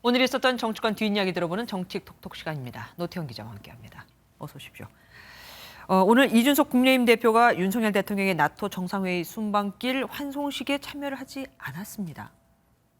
오늘 있었던 정치권 뒷이야기 들어보는 정치 톡톡 시간입니다. 노태영 기자와 함께합니다. 어서 오십시오. 오늘 이준석 국민의힘 대표가 윤석열 대통령의 나토 정상회의 순방길 환송식에 참여를 하지 않았습니다.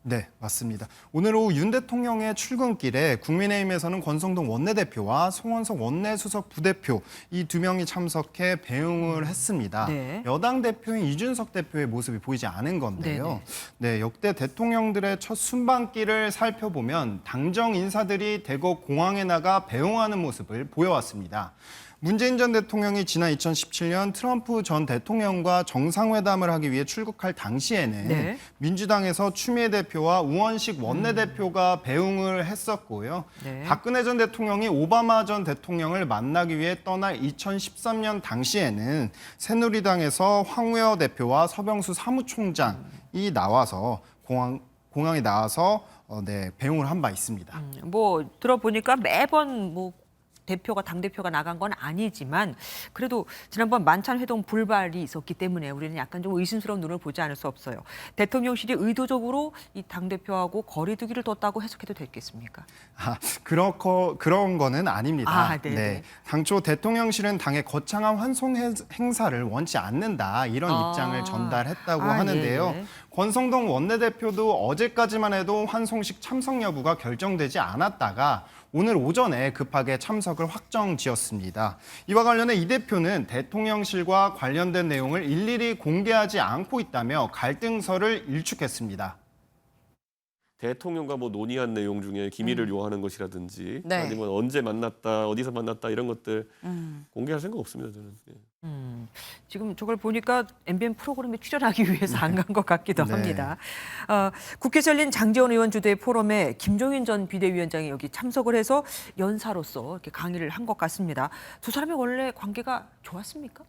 네, 맞습니다. 오늘 오후 윤 대통령의 출근길에 국민의힘에서는 권성동 원내대표와 송원석 원내수석 부대표 이 두 명이 참석해 배웅을 했습니다. 네. 여당 대표인 이준석 대표의 모습이 보이지 않은 건데요. 네, 역대 대통령들의 첫 순방길을 살펴보면 당정 인사들이 대거 공항에 나가 배웅하는 모습을 보여왔습니다. 문재인 전 대통령이 지난 2017년 트럼프 전 대통령과 정상회담을 하기 위해 출국할 당시에는 네. 민주당에서 추미애 대표와 우원식 원내대표가 배웅을 했었고요. 네. 박근혜 전 대통령이 오바마 전 대통령을 만나기 위해 떠날 2013년 당시에는 새누리당에서 황우여 대표와 서병수 사무총장이 나와서 공항에 나와서 배웅을 한 바 있습니다. 뭐 들어보니까 매번 대표가 당대표가 나간 건 아니지만 그래도 지난번 만찬 회동 불발이 있었기 때문에 우리는 약간 좀 의심스러운 눈을 보지 않을 수 없어요. 대통령실이 의도적으로 이 당대표하고 거리두기를 뒀다고 해석해도 되겠습니까? 그런 거는 아닙니다. 네네. 네. 당초 대통령실은 당의 거창한 환송 행사를 원치 않는다 이런 입장을 전달했다고 하는데요. 예. 권성동 원내대표도 어제까지만 해도 환송식 참석 여부가 결정되지 않았다가 오늘 오전에 급하게 참석을 확정지었습니다. 이와 관련해 이 대표는 대통령실과 관련된 내용을 일일이 공개하지 않고 있다며 갈등설을 일축했습니다. 대통령과 논의한 내용 중에 기밀을 요하는 것이라든지 네. 아니면 언제 만났다, 어디서 만났다 이런 것들 공개할 생각 없습니다, 저는. 예. 지금 저걸 보니까 MBN 프로그램에 출연하기 위해서 안 간 것 같기도 네. 합니다. 국회에서 열린 장제원 의원 주도의 포럼에 김종인 전 비대위원장이 여기 참석을 해서 연사로서 이렇게 강의를 한 것 같습니다. 두 사람의 원래 관계가 좋았습니까?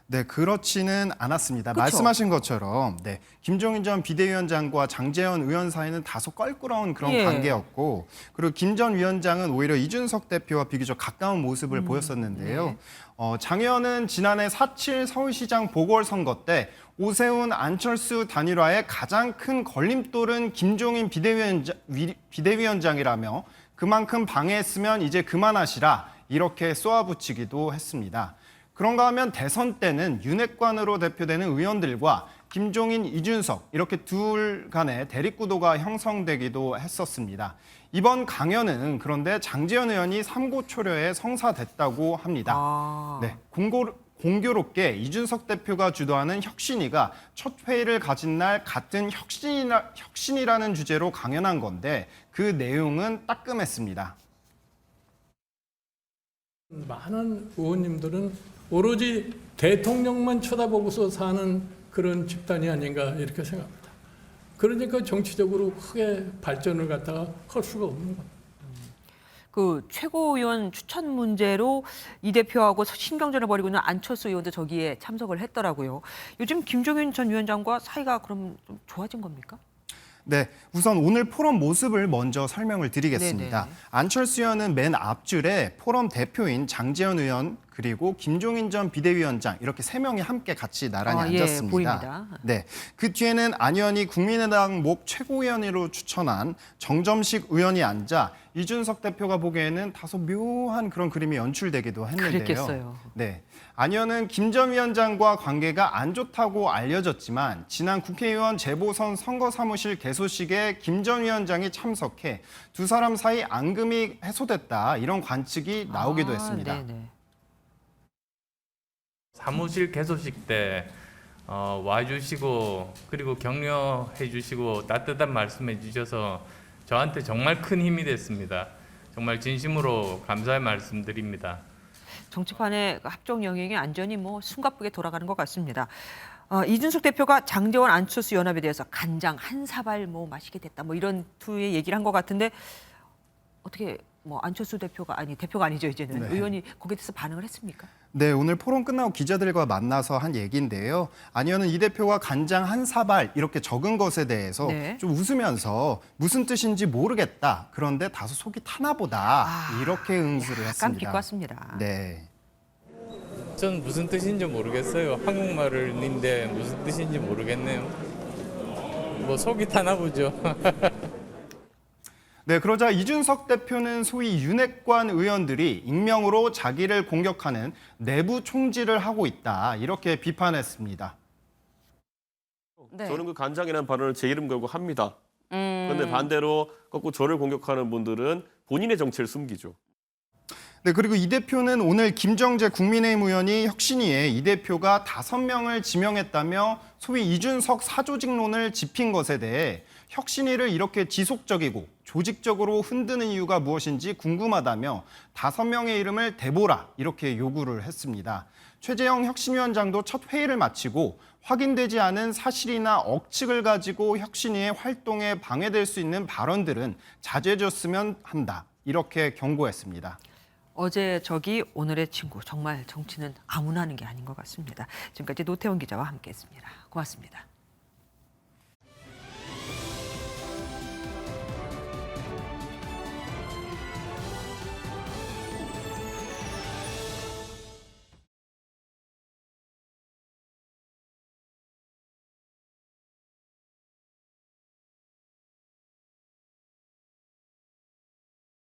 네, 그렇지는 않았습니다. 그쵸? 말씀하신 것처럼 김종인 전 비대위원장과 장제원 의원 사이는 다소 껄끄러운 그런 예. 관계였고 그리고 김 전 위원장은 오히려 이준석 대표와 비교적 가까운 모습을 보였었는데요. 장 의원은 지난해 4.7 서울시장 보궐선거 때 오세훈, 안철수 단일화의 가장 큰 걸림돌은 김종인 비대위원장이라며 그만큼 방해했으면 이제 그만하시라 이렇게 쏘아붙이기도 했습니다. 그런가 하면 대선 때는 윤핵관으로 대표되는 의원들과 김종인, 이준석 이렇게 둘 간의 대립구도가 형성되기도 했었습니다. 이번 강연은 그런데 장제원 의원이 삼고초려에 성사됐다고 합니다. 네, 공교롭게 이준석 대표가 주도하는 혁신위가 첫 회의를 가진 날 같은 혁신이라는 주제로 강연한 건데 그 내용은 따끔했습니다. 많은 의원님들은 오로지 대통령만 쳐다보고서 사는 그런 집단이 아닌가 이렇게 생각합니다. 그러니까 정치적으로 크게 발전을 갖다가 할 수가 없는 겁니다. 그 최고위원 추천 문제로 이 대표하고 신경전을 벌이고 있는 안철수 의원도 저기에 참석을 했더라고요. 요즘 김종인 전 위원장과 사이가 그럼 좀 좋아진 겁니까? 네, 우선 오늘 포럼 모습을 먼저 설명을 드리겠습니다. 네네. 안철수 의원은 맨 앞줄에 포럼 대표인 장제원 의원 그리고 김종인 전 비대위원장 이렇게 세 명이 함께 같이 나란히 예, 앉았습니다. 보입니다. 네, 그 뒤에는 안 의원이 국민의당 목 최고위원으로 추천한 정점식 의원이 앉아 이준석 대표가 보기에는 다소 묘한 그런 그림이 연출되기도 했는데요. 그랬겠어요. 네, 안 의원은 김 전 위원장과 관계가 안 좋다고 알려졌지만 지난 국회의원 재보선 선거사무실 개소식에 김 전 위원장이 참석해 두 사람 사이 앙금이 해소됐다 이런 관측이 나오기도 했습니다. 네네. 사무실 개소식 때 와주시고 그리고 격려해 주시고 따뜻한 말씀해 주셔서 저한테 정말 큰 힘이 됐습니다. 정말 진심으로 감사의 말씀드립니다. 정치판의 합종 영역이 안전히 숨가쁘게 돌아가는 것 같습니다. 이준석 대표가 장제원 안철수 연합에 대해서 간장 한 사발 마시게 됐다 이런 투의 얘기를 한 것 같은데 어떻게 안철수 대표가 아니죠 이제는 네. 의원이 거기에 대해서 반응을 했습니까? 네, 오늘 포럼 끝나고 기자들과 만나서 한 얘기인데요. 안 의원은 이 대표가 간장 한 사발 이렇게 적은 것에 대해서 네. 좀 웃으면서 무슨 뜻인지 모르겠다. 그런데 다소 속이 타나 보다. 이렇게 응수를 약간 했습니다. 비꼬았습니다. 네. 전 무슨 뜻인지 모르겠어요. 한국말인데 무슨 뜻인지 모르겠네요. 속이 타나 보죠. 네, 그러자 이준석 대표는 소위 윤핵관 의원들이 익명으로 자기를 공격하는 내부 총질을 하고 있다. 이렇게 비판했습니다. 네. 저는 그 간장이라는 발언을 제 이름 걸고 합니다. 그런데 반대로 거꾸로 저를 공격하는 분들은 본인의 정체를 숨기죠. 네, 그리고 이 대표는 오늘 김정재 국민의힘 의원이 혁신위에 이 대표가 5명을 지명했다며 소위 이준석 사조직론을 짚인 것에 대해 혁신위를 이렇게 지속적이고 조직적으로 흔드는 이유가 무엇인지 궁금하다며 5명의 이름을 대보라 이렇게 요구를 했습니다. 최재형 혁신위원장도 첫 회의를 마치고 확인되지 않은 사실이나 억측을 가지고 혁신위의 활동에 방해될 수 있는 발언들은 자제해줬으면 한다. 이렇게 경고했습니다. 어제 적이 오늘의 친구. 정말 정치는 아무나 하는 게 아닌 것 같습니다. 지금까지 노태원 기자와 함께했습니다. 고맙습니다.